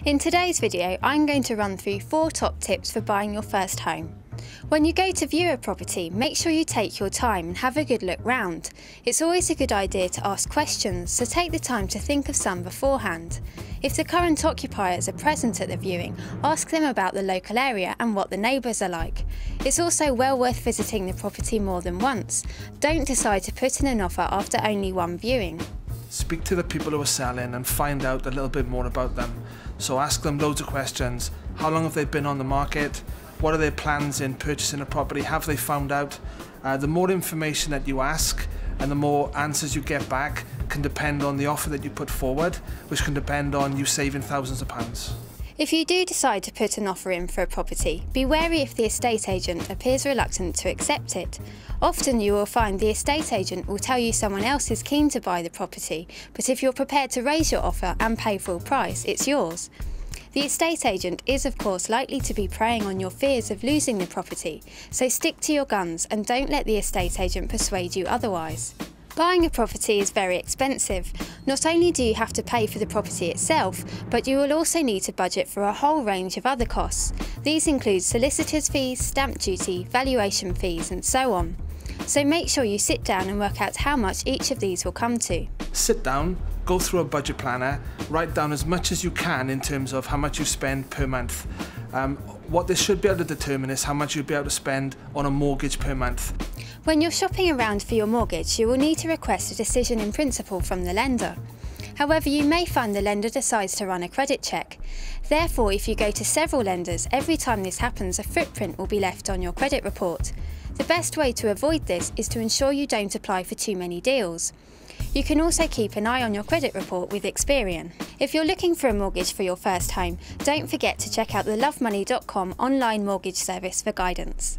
In today's video, I'm going to run through 4 top tips for buying your first home. When you go to view a property, make sure you take your time and have a good look round. It's always a good idea to ask questions, so take the time to think of some beforehand. If the current occupiers are present at the viewing, ask them about the local area and what the neighbours are like. It's also well worth visiting the property more than once. Don't decide to put in an offer after only one viewing. Speak to the people who are selling and find out a little bit more about them. So ask them loads of questions. How long have they been on the market? What are their plans in purchasing a property? Have they found out? The more information that you ask and the more answers you get back can depend on the offer that you put forward, which can depend on you saving thousands of pounds. If you do decide to put an offer in for a property, be wary if the estate agent appears reluctant to accept it. Often you will find the estate agent will tell you someone else is keen to buy the property, but if you're prepared to raise your offer and pay full price, it's yours. The estate agent is of course likely to be preying on your fears of losing the property, so stick to your guns and don't let the estate agent persuade you otherwise. Buying a property is very expensive. Not only do you have to pay for the property itself, but you will also need to budget for a whole range of other costs. These include solicitors' fees, stamp duty, valuation fees and so on. So make sure you sit down and work out how much each of these will come to. Sit down, go through a budget planner, write down as much as you can in terms of how much you spend per month. What this should be able to determine is how much you'll be able to spend on a mortgage per month. When you're shopping around for your mortgage, you will need to request a decision in principle from the lender. However, you may find the lender decides to run a credit check. Therefore, if you go to several lenders, every time this happens, a footprint will be left on your credit report. The best way to avoid this is to ensure you don't apply for too many deals. You can also keep an eye on your credit report with Experian. If you're looking for a mortgage for your first home, don't forget to check out the lovemoney.com online mortgage service for guidance.